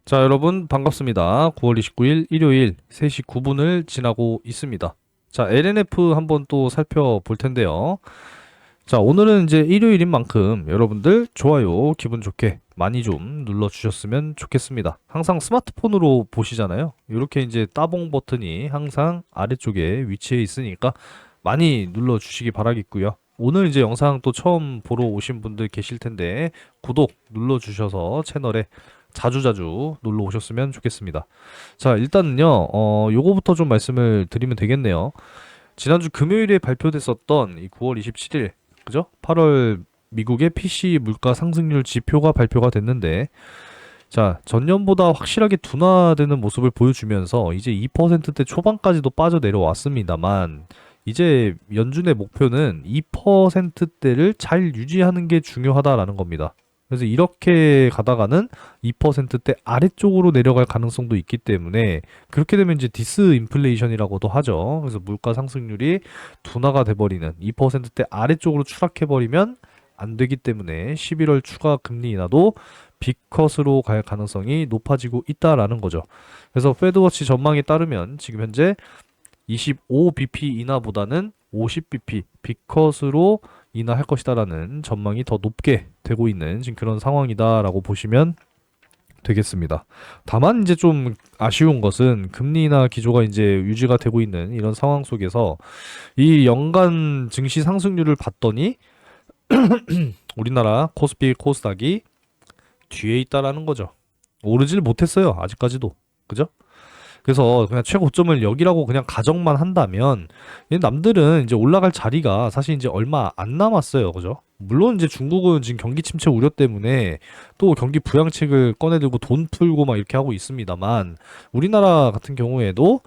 자, 여러분 반갑습니다. 9월 29일 일요일 3시 9분을 지나고 있습니다. 자, LNF 한번 또 살펴볼 텐데요. 자, 오늘은 이제 일요일인 만큼 여러분들 좋아요 기분 좋게 많이 좀 눌러주셨으면 좋겠습니다. 항상 스마트폰으로 보시잖아요. 이렇게 이제 따봉 버튼이 항상 아래쪽에 위치해 있으니까 많이 눌러주시기 바라겠고요. 오늘 이제 영상 또 처음 보러 오신 분들 계실 텐데 구독 눌러주셔서 채널에 자주자주 놀러 오셨으면 좋겠습니다. 자, 일단은요, 요거부터 좀 말씀을 드리면 되겠네요. 지난주 금요일에 발표됐었던 이 9월 27일, 그죠? 8월 미국의 PC 물가 상승률 지표가 발표가 됐는데, 자, 전년보다 확실하게 둔화되는 모습을 보여주면서 이제 2%대 초반까지도 빠져 내려왔습니다만, 이제 연준의 목표는 2%대를 잘 유지하는 게 중요하다라는 겁니다. 그래서 이렇게 가다가는 2%대 아래쪽으로 내려갈 가능성도 있기 때문에 그렇게 되면 이제 디스인플레이션이라고도 하죠. 그래서 물가 상승률이 둔화가 돼버리는 2%대 아래쪽으로 추락해버리면 안 되기 때문에 11월 추가 금리 인하도 B컷으로 갈 가능성이 높아지고 있다라는 거죠. 그래서 페드워치 전망에 따르면 지금 현재 25bp 인하보다는 50bp B컷으로 인하할 것이다라는 전망이 더 높게 되고 있는 지금 그런 상황이다라고 보시면 되겠습니다. 다만 이제 좀 아쉬운 것은 금리 인하 기조가 이제 유지가 되고 있는 이런 상황 속에서 이 연간 증시 상승률을 봤더니 우리나라 코스피 코스닥이 뒤에 있다라는 거죠. 오르질 못했어요. 아직까지도. 그죠? 그래서 그냥 최고점을 여기라고 그냥 가정만 한다면 이 남들은 이제 올라갈 자리가 사실 이제 얼마 안 남았어요. 그죠? 물론 이제 중국은 지금 경기 침체 우려 때문에 또 경기 부양책을 꺼내들고 돈 풀고 막 이렇게 하고 있습니다만 우리나라 같은 경우에도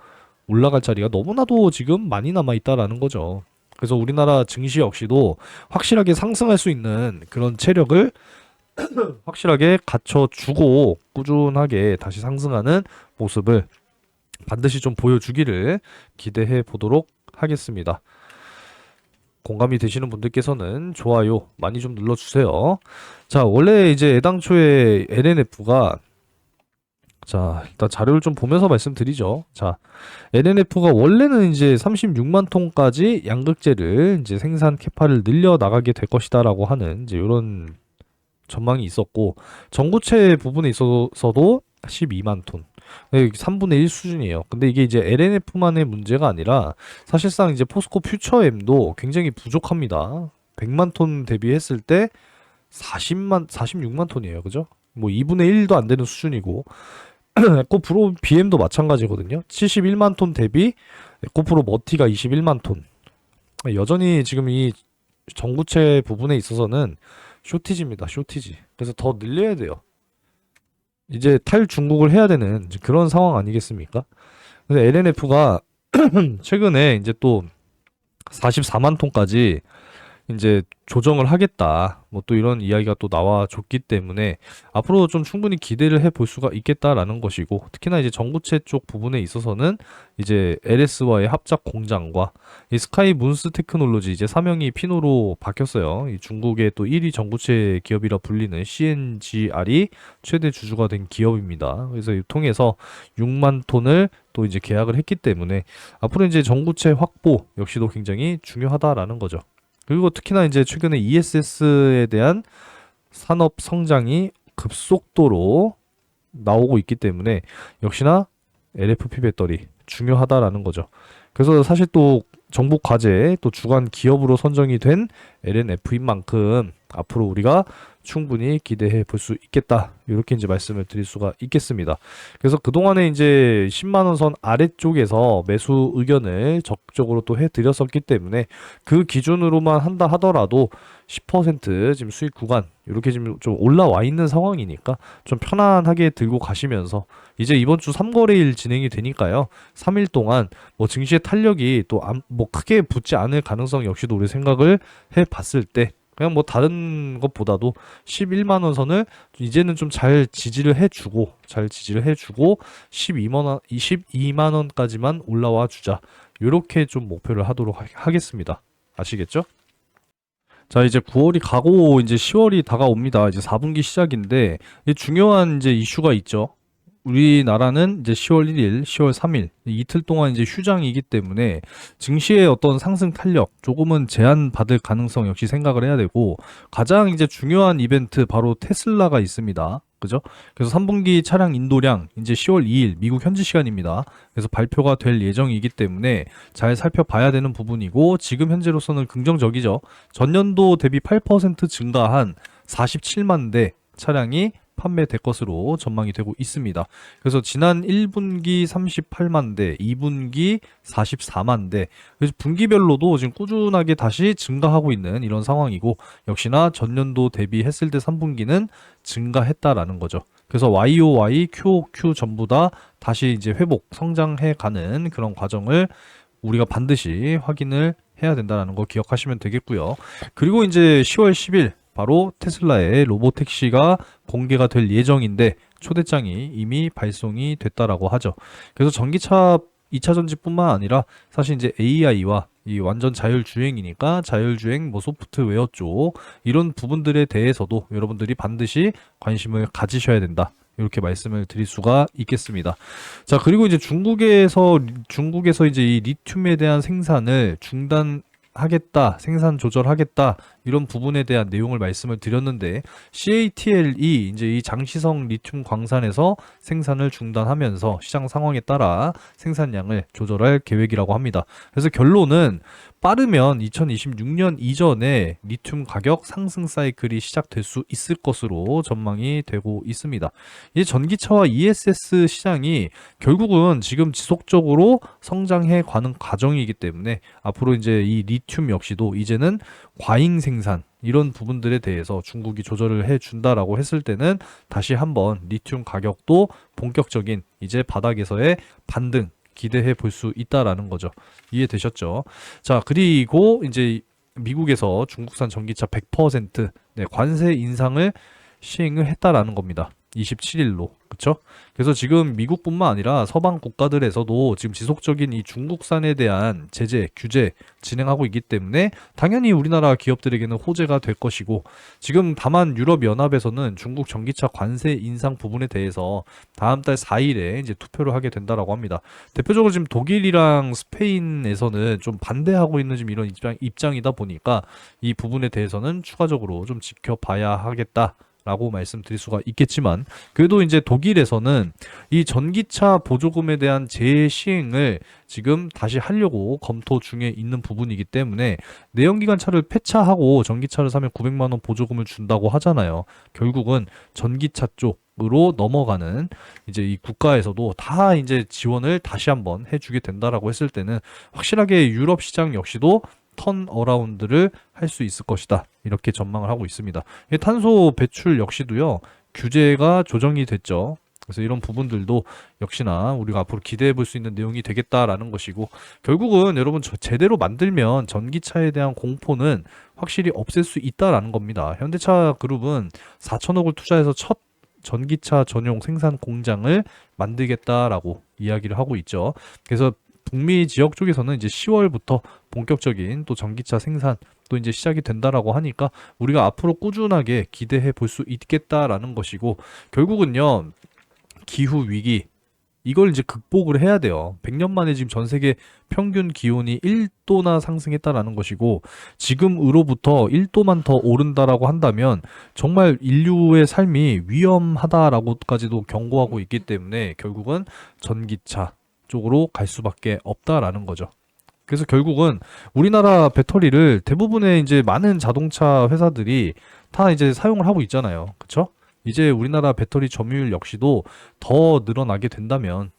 올라갈 자리가 너무나도 지금 많이 남아 있다라는 거죠. 그래서 우리나라 증시 역시도 확실하게 상승할 수 있는 그런 체력을 확실하게 갖춰주고 꾸준하게 다시 상승하는 모습을 반드시 좀 보여주기를 기대해 보도록 하겠습니다. 공감이 되시는 분들께서는 좋아요 많이 좀 눌러주세요. 자, 원래 이제 애당초에 LNF가 자, 일단 자료를 좀 보면서 말씀드리죠. 자, LNF가 원래는 이제 36만 톤까지 양극재를 이제 생산 캐파를 늘려 나가게 될 것이다라고 하는 이제 이런 전망이 있었고 전구체 부분에 있어서도 12만 톤. 3분의 1 수준이에요. 근데 이게 이제 LNF만의 문제가 아니라 사실상 이제 포스코 퓨처엠도 굉장히 부족합니다. 100만 톤 대비했을 때 46만 톤이에요. 그죠? 뭐 2분의 1도 안 되는 수준이고 에코프로 BM도 마찬가지거든요. 71만 톤 대비 에코프로 머티가 21만 톤. 여전히 지금 이 전구체 부분에 있어서는 쇼티지입니다. 쇼티지. 그래서 더 늘려야 돼요. 이제 탈중국을 해야 되는 이제 그런 상황 아니겠습니까? 그래서 LNF가 최근에 이제 또 44만 톤까지 이제 조정을 하겠다. 뭐 또 이런 이야기가 또 나와줬기 때문에 앞으로 좀 충분히 기대를 해볼 수가 있겠다라는 것이고 특히나 이제 전구체 쪽 부분에 있어서는 이제 LS와의 합작 공장과 이 스카이 문스 테크놀로지 이제 사명이 피노로 바뀌었어요. 이 중국의 또 1위 전구체 기업이라 불리는 CNGR이 최대 주주가 된 기업입니다. 그래서 이 통해서 6만 톤을 또 이제 계약을 했기 때문에 앞으로 이제 전구체 확보 역시도 굉장히 중요하다라는 거죠. 그리고 특히나 이제 최근에 ESS에 대한 산업 성장이 급속도로 나오고 있기 때문에 역시나 LFP 배터리 중요하다라는 거죠. 그래서 사실 또 정부 과제 또 주간 기업으로 선정이 된 LNF인 만큼 앞으로 우리가 충분히 기대해 볼 수 있겠다. 이렇게 이제 말씀을 드릴 수가 있겠습니다. 그래서 그동안에 이제 10만 원 선 아래쪽에서 매수 의견을 적극적으로 또 해드렸었기 때문에 그 기준으로만 한다 하더라도 10% 지금 수익 구간 이렇게 지금 좀 올라와 있는 상황이니까 좀 편안하게 들고 가시면서 이제 이번 주 3거래일 진행이 되니까요. 3일 동안 뭐 증시의 탄력이 또 뭐 크게 붙지 않을 가능성 역시도 우리 생각을 해 봤을 때 그냥 뭐 다른 것보다도 11만 원 선을 이제는 좀 잘 지지를 해주고 12만 원까지만 올라와 주자. 요렇게 좀 목표를 하도록 하겠습니다. 아시겠죠? 자, 이제 9월이 가고 이제 10월이 다가옵니다. 이제 4분기 시작인데 중요한 이제 이슈가 있죠. 우리나라는 이제 10월 1일, 10월 3일 이틀 동안 이제 휴장이기 때문에 증시의 어떤 상승 탄력 조금은 제한받을 가능성 역시 생각을 해야 되고, 가장 이제 중요한 이벤트 바로 테슬라가 있습니다. 그죠? 그래서 3분기 차량 인도량 이제 10월 2일 미국 현지 시간입니다. 그래서 발표가 될 예정이기 때문에 잘 살펴봐야 되는 부분이고, 지금 현재로서는 긍정적이죠. 전년도 대비 8% 증가한 47만 대 차량이 판매될 것으로 전망이 되고 있습니다. 그래서 지난 1분기 38만 대, 2분기 44만 대, 그래서 분기별로도 지금 꾸준하게 다시 증가하고 있는 이런 상황이고, 역시나 전년도 대비했을 때 3분기는 증가했다라는 거죠. 그래서 YOY, QOQ 전부 다 다시 이제 회복, 성장해 가는 그런 과정을 우리가 반드시 확인을 해야 된다는 거 기억하시면 되겠고요. 그리고 이제 10월 10일 바로 테슬라의 로보택시가 공개가 될 예정인데, 초대장이 이미 발송이 됐다라고 하죠. 그래서 전기차 2차 전지뿐만 아니라 사실 이제 AI와 이 완전 자율주행이니까 자율주행 뭐 소프트웨어 쪽 이런 부분들에 대해서도 여러분들이 반드시 관심을 가지셔야 된다, 이렇게 말씀을 드릴 수가 있겠습니다. 자, 그리고 이제 중국에서 이제 이 리튬에 대한 생산을 중단하겠다, 생산 조절하겠다, 이런 부분에 대한 내용을 말씀을 드렸는데, CATL이 이제 이 장시성 리튬 광산에서 생산을 중단하면서 시장 상황에 따라 생산량을 조절할 계획이라고 합니다. 그래서 결론은 빠르면 2026년 이전에 리튬 가격 상승 사이클이 시작될 수 있을 것으로 전망이 되고 있습니다. 이 전기차와 ESS 시장이 결국은 지금 지속적으로 성장해 가는 과정이기 때문에 앞으로 이제 이 리튬 역시도 이제는 과잉 생산 이런 부분들에 대해서 중국이 조절을 해준다라고 했을 때는 다시 한번 리튬 가격도 본격적인 이제 바닥에서의 반등 기대해 볼 수 있다라는 거죠. 이해되셨죠? 자, 그리고 이제 미국에서 중국산 전기차 100% 관세 인상을 시행을 했다라는 겁니다. 27일로. 그쵸? 그래서 지금 미국뿐만 아니라 서방 국가들에서도 지금 지속적인 이 중국산에 대한 제재, 규제 진행하고 있기 때문에 당연히 우리나라 기업들에게는 호재가 될 것이고, 지금 다만 유럽연합에서는 중국 전기차 관세 인상 부분에 대해서 다음 달 4일에 이제 투표를 하게 된다라고 합니다. 대표적으로 지금 독일이랑 스페인에서는 좀 반대하고 있는 지금 이런 입장이다 보니까 이 부분에 대해서는 추가적으로 좀 지켜봐야 하겠다 라고 말씀드릴 수가 있겠지만, 그래도 이제 독일에서는 이 전기차 보조금에 대한 재시행을 지금 다시 하려고 검토 중에 있는 부분이기 때문에, 내연기관 차를 폐차하고 전기차를 사면 900만 원 보조금을 준다고 하잖아요. 결국은 전기차 쪽으로 넘어가는 이제 이 국가에서도 다 이제 지원을 다시 한번 해주게 된다라고 했을 때는 확실하게 유럽 시장 역시도 턴 어라운드를 할 수 있을 것이다, 이렇게 전망을 하고 있습니다. 탄소 배출 역시도요, 규제가 조정이 됐죠. 그래서 이런 부분들도 역시나 우리가 앞으로 기대해 볼 수 있는 내용이 되겠다라는 것이고, 결국은 여러분 제대로 만들면 전기차에 대한 공포는 확실히 없앨 수 있다라는 겁니다. 현대차 그룹은 4천억을 투자해서 첫 전기차 전용 생산 공장을 만들겠다라고 이야기를 하고 있죠. 그래서 북미 지역 쪽에서는 이제 10월부터 본격적인 또 전기차 생산 또 이제 시작이 된다라고 하니까 우리가 앞으로 꾸준하게 기대해 볼 수 있겠다라는 것이고, 결국은요, 기후 위기 이걸 이제 극복을 해야 돼요. 100년 만에 지금 전 세계 평균 기온이 1도나 상승했다라는 것이고, 지금으로부터 1도만 더 오른다라고 한다면 정말 인류의 삶이 위험하다라고까지도 경고하고 있기 때문에 결국은 전기차 쪽으로 갈 수밖에 없다라는 거죠. 그래서 결국은 우리나라 배터리를 대부분의 이제 많은 자동차 회사들이 다 이제 사용을 하고 있잖아요. 그쵸? 이제 우리나라 배터리 점유율 역시도 더 늘어나게 된다면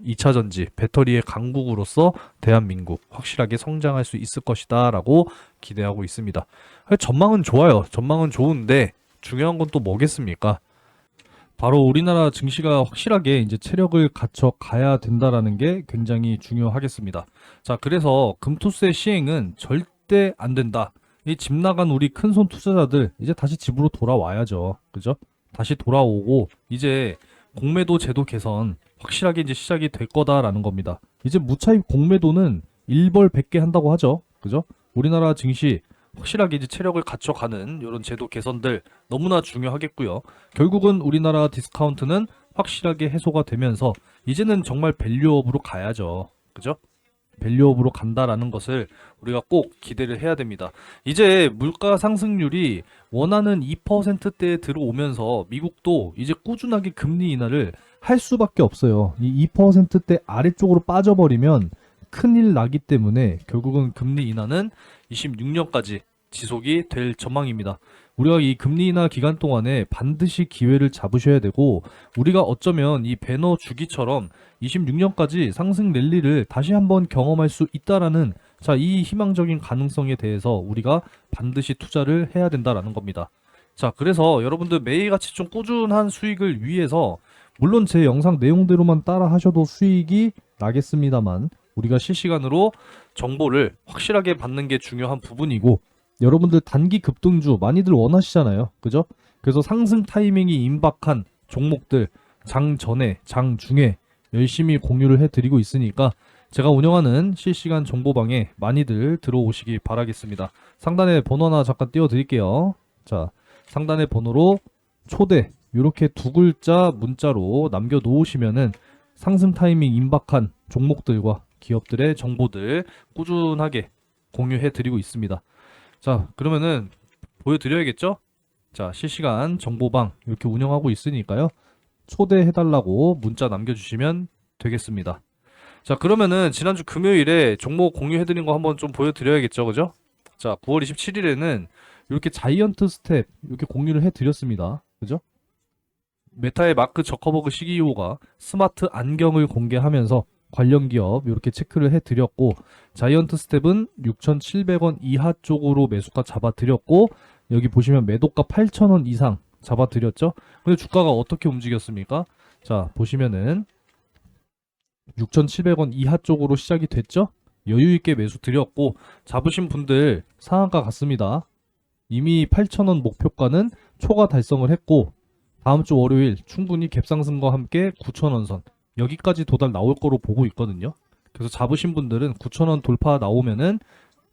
2차 전지 배터리의 강국으로서 대한민국 확실하게 성장할 수 있을 것이다 라고 기대하고 있습니다. 전망은 좋아요. 전망은 좋은데 중요한 건 또 뭐겠습니까? 바로 우리나라 증시가 확실하게 이제 체력을 갖춰 가야 된다라는 게 굉장히 중요하겠습니다. 자, 그래서 금토세 시행은 절대 안 된다. 이 집 나간 우리 큰손 투자자들 이제 다시 집으로 돌아와야죠. 그죠? 다시 돌아오고 이제 공매도 제도 개선 확실하게 이제 시작이 될 거다라는 겁니다. 이제 무차입 공매도는 일벌 100개 한다고 하죠. 그죠? 우리나라 증시 확실하게 이제 체력을 갖춰가는 이런 제도 개선들 너무나 중요하겠고요. 결국은 우리나라 디스카운트는 확실하게 해소가 되면서 이제는 정말 밸류업으로 가야죠. 그죠? 밸류업으로 간다라는 것을 우리가 꼭 기대를 해야 됩니다. 이제 물가 상승률이 원하는 2%대에 들어오면서 미국도 이제 꾸준하게 금리 인하를 할 수밖에 없어요. 이 2%대 아래쪽으로 빠져버리면 큰일 나기 때문에 결국은 금리 인하는 26년까지 지속이 될 전망입니다. 우리가 이 금리 인하 기간 동안에 반드시 기회를 잡으셔야 되고, 우리가 어쩌면 이 배너 주기처럼 26년까지 상승 랠리를 다시 한번 경험할 수 있다라는, 자, 이 희망적인 가능성에 대해서 우리가 반드시 투자를 해야 된다라는 겁니다. 자, 그래서 여러분들 매일같이 좀 꾸준한 수익을 위해서, 물론 제 영상 내용대로만 따라 하셔도 수익이 나겠습니다만, 우리가 실시간으로 정보를 확실하게 받는 게 중요한 부분이고, 여러분들 단기 급등주 많이들 원하시잖아요. 그죠? 그래서 상승 타이밍이 임박한 종목들 장 전에, 장 중에 열심히 공유를 해드리고 있으니까 제가 운영하는 실시간 정보방에 많이들 들어오시기 바라겠습니다. 상단에 번호 하나 잠깐 띄워드릴게요. 자, 상단의 번호로 초대 이렇게 두 글자 문자로 남겨놓으시면은 상승 타이밍 임박한 종목들과 기업들의 정보들 꾸준하게 공유해드리고 있습니다. 자, 그러면은 보여드려야겠죠? 자, 실시간 정보방 이렇게 운영하고 있으니까요. 초대해달라고 문자 남겨주시면 되겠습니다. 자, 그러면은 지난주 금요일에 종목 공유해드린 거 한번 좀 보여드려야겠죠? 그죠? 자, 9월 27일에는 이렇게 자이언트 스텝 이렇게 공유를 해드렸습니다. 그죠? 메타의 마크 저커버그 CEO가 스마트 안경을 공개하면서 관련 기업 이렇게 체크를 해드렸고, 자이언트 스텝은 6,700원 이하 쪽으로 매수가 잡아드렸고, 여기 보시면 매도가 8,000원 이상 잡아드렸죠. 근데 주가가 어떻게 움직였습니까? 자, 보시면은 6,700원 이하 쪽으로 시작이 됐죠. 여유있게 매수 드렸고, 잡으신 분들 상한가 같습니다. 이미 8,000원 목표가는 초과 달성을 했고, 다음 주 월요일 충분히 갭상승과 함께 9,000원 선 여기까지 도달 나올 거로 보고 있거든요. 그래서 잡으신 분들은 9,000원 돌파 나오면은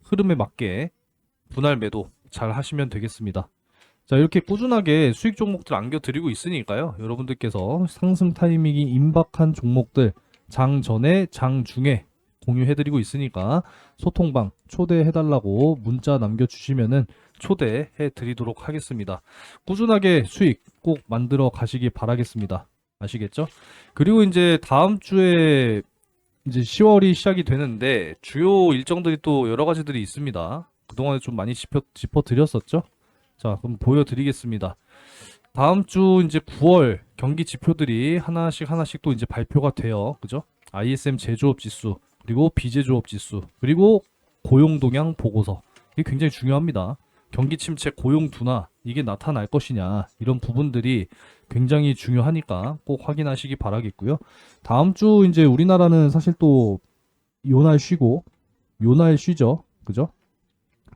흐름에 맞게 분할 매도 잘 하시면 되겠습니다. 자, 이렇게 꾸준하게 수익 종목들 안겨드리고 있으니까요. 여러분들께서 상승 타이밍이 임박한 종목들 장 전에, 장 중에 공유해드리고 있으니까 소통방 초대해달라고 문자 남겨주시면은 초대해드리도록 하겠습니다. 꾸준하게 수익 꼭 만들어 가시기 바라겠습니다. 아시겠죠? 그리고 이제 다음 주에 이제 10월이 시작이 되는데 주요 일정들이 또 여러 가지들이 있습니다. 그동안에 좀 많이 짚어드렸었죠? 자, 그럼 보여드리겠습니다. 다음 주 이제 9월 경기 지표들이 하나씩 또 이제 발표가 돼요. 그죠? ISM 제조업 지수, 그리고 비제조업 지수, 그리고 고용 동향 보고서. 이게 굉장히 중요합니다. 경기 침체, 고용 둔화 이게 나타날 것이냐, 이런 부분들이 굉장히 중요하니까 꼭 확인하시기 바라겠고요. 다음 주 이제 우리나라는 사실 또 요날 쉬고 요날 쉬죠. 그죠?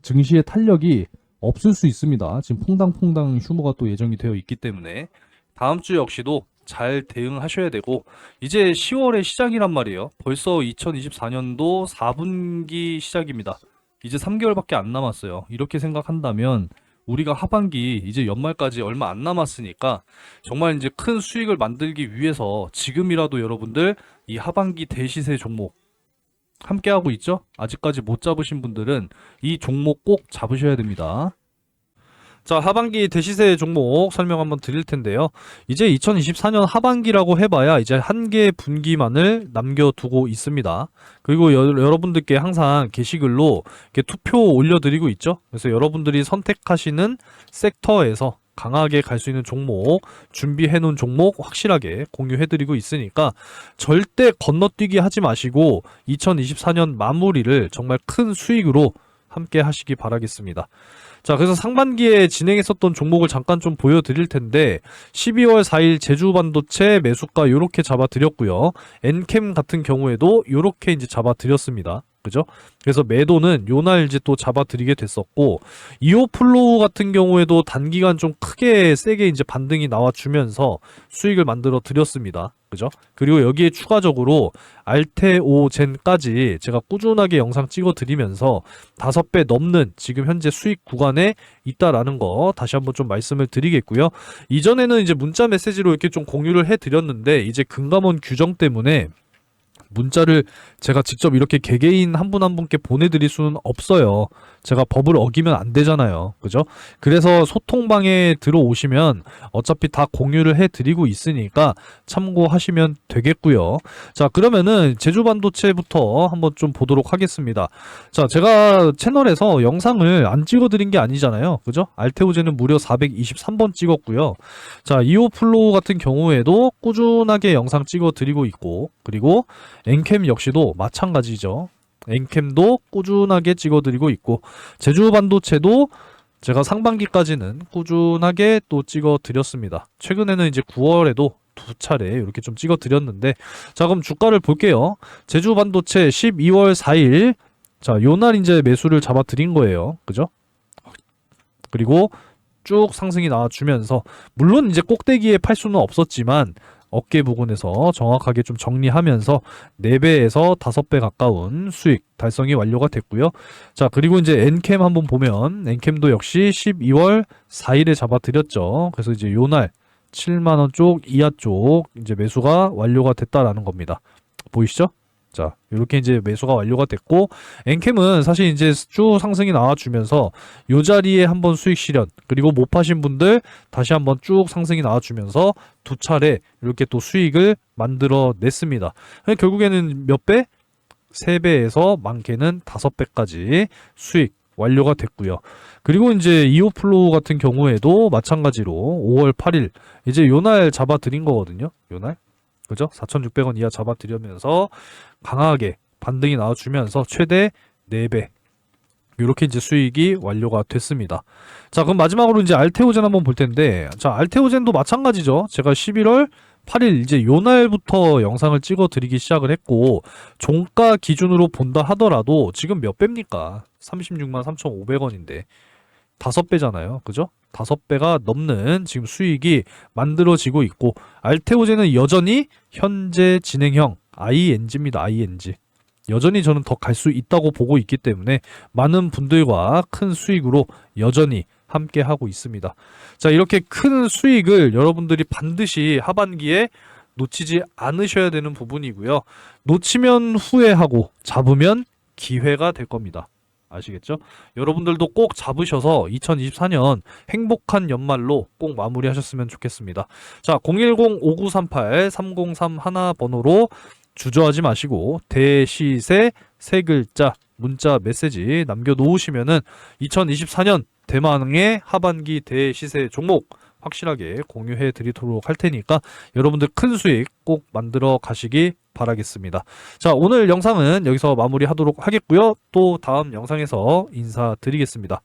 증시의 탄력이 없을 수 있습니다. 지금 퐁당퐁당 휴무가 또 예정이 되어 있기 때문에 다음 주 역시도 잘 대응하셔야 되고, 이제 10월의 시작이란 말이에요. 벌써 2024년도 4분기 시작입니다. 이제 3개월밖에 안 남았어요. 이렇게 생각한다면 우리가 하반기 이제 연말까지 얼마 안 남았으니까 정말 이제 큰 수익을 만들기 위해서 지금이라도 여러분들 이 하반기 대시세 종목 함께 하고 있죠? 아직까지 못 잡으신 분들은 이 종목 꼭 잡으셔야 됩니다. 자, 하반기 대시세 종목 설명 한번 드릴 텐데요. 이제 2024년 하반기라고 해봐야 이제 한 개 분기만을 남겨두고 있습니다. 그리고 여러분들께 항상 게시글로 이렇게 투표 올려드리고 있죠. 그래서 여러분들이 선택하시는 섹터에서 강하게 갈 수 있는 종목, 준비해놓은 종목 확실하게 공유해드리고 있으니까 절대 건너뛰기 하지 마시고 2024년 마무리를 정말 큰 수익으로 함께 하시기 바라겠습니다. 자, 그래서 상반기에 진행했었던 종목을 잠깐 좀 보여드릴 텐데 12월 4일 제주반도체 매수가 요렇게 잡아드렸고요. 엔캠 같은 경우에도 요렇게 이제 잡아드렸습니다. 그죠? 그래서 매도는 요날 이제 또 잡아드리게 됐었고, 이오플로우 같은 경우에도 단기간 좀 크게 세게 이제 반등이 나와주면서 수익을 만들어 드렸습니다. 그죠? 그리고 여기에 추가적으로 알테오젠까지 제가 꾸준하게 영상 찍어 드리면서 5배 넘는 지금 현재 수익 구간에 있다라는 거 다시 한번 좀 말씀을 드리겠고요. 이전에는 이제 문자 메시지로 이렇게 좀 공유를 해 드렸는데, 이제 금감원 규정 때문에 문자를 제가 직접 이렇게 개개인 한 분 한 분께 보내드릴 수는 없어요. 제가 법을 어기면 안 되잖아요. 그죠? 그래서 소통방에 들어오시면 어차피 다 공유를 해드리고 있으니까 참고하시면 되겠고요. 자, 그러면은 제주반도체부터 한번 좀 보도록 하겠습니다. 자, 제가 채널에서 영상을 안 찍어드린 게 아니잖아요. 그죠? 알테오제는 무려 423번 찍었고요. 자, 이오플로우 같은 경우에도 꾸준하게 영상 찍어드리고 있고, 그리고 엔캠 역시도 마찬가지죠. 엔캠도 꾸준하게 찍어드리고 있고, 제주반도체도 제가 상반기까지는 꾸준하게 또 찍어드렸습니다. 최근에는 이제 9월에도 2차례 이렇게 좀 찍어드렸는데, 자, 그럼 주가를 볼게요. 제주반도체 12월 4일, 자, 요날 이제 매수를 잡아드린 거예요. 그죠? 그리고 쭉 상승이 나와주면서, 물론 이제 꼭대기에 팔 수는 없었지만 어깨 부근에서 정확하게 좀 정리하면서 4배에서 5배 가까운 수익 달성이 완료가 됐고요. 자, 그리고 이제 엔캠 한번 보면 엔캠도 역시 12월 4일에 잡아드렸죠. 그래서 이제 요날 7만원 쪽 이하 쪽 이제 매수가 완료가 됐다라는 겁니다. 보이시죠? 자, 이렇게 이제 매수가 완료가 됐고, 엔캠은 사실 이제 쭉 상승이 나와주면서 요 자리에 한번 수익 실현, 그리고 못 파신 분들 다시 한번 쭉 상승이 나와주면서 2차례 이렇게 또 수익을 만들어 냈습니다. 결국에는 몇 배? 3배에서 많게는 5배까지 수익 완료가 됐고요. 그리고 이제 이오플로우 같은 경우에도 마찬가지로 5월 8일 이제 요날 잡아드린 거거든요. 요날. 그죠? 4,600원 이하 잡아드리면서 강하게 반등이 나와주면서 최대 4배 이렇게 이제 수익이 완료가 됐습니다. 자, 그럼 마지막으로 이제 알테오젠 한번 볼 텐데, 자, 알테오젠도 마찬가지죠. 제가 11월 8일 이제 요날부터 영상을 찍어 드리기 시작을 했고, 종가 기준으로 본다 하더라도 지금 몇 배입니까? 36만 3,500원인데 5배잖아요. 그죠? 5배가 넘는 지금 수익이 만들어지고 있고, 알테오젠은 여전히 현재 진행형 ING입니다. ING. 여전히 저는 더 갈 수 있다고 보고 있기 때문에 많은 분들과 큰 수익으로 여전히 함께 하고 있습니다. 자, 이렇게 큰 수익을 여러분들이 반드시 하반기에 놓치지 않으셔야 되는 부분이고요. 놓치면 후회하고 잡으면 기회가 될 겁니다. 아시겠죠? 여러분들도 꼭 잡으셔서 2024년 행복한 연말로 꼭 마무리하셨으면 좋겠습니다. 자, 010-5938-3031 번호로 주저하지 마시고 대시세 3글자 문자 메시지 남겨놓으시면은 2024년 대망의 하반기 대시세 종목 확실하게 공유해 드리도록 할 테니까 여러분들 큰 수익 꼭 만들어 가시기 바라겠습니다. 자, 오늘 영상은 여기서 마무리하도록 하겠고요. 또 다음 영상에서 인사드리겠습니다.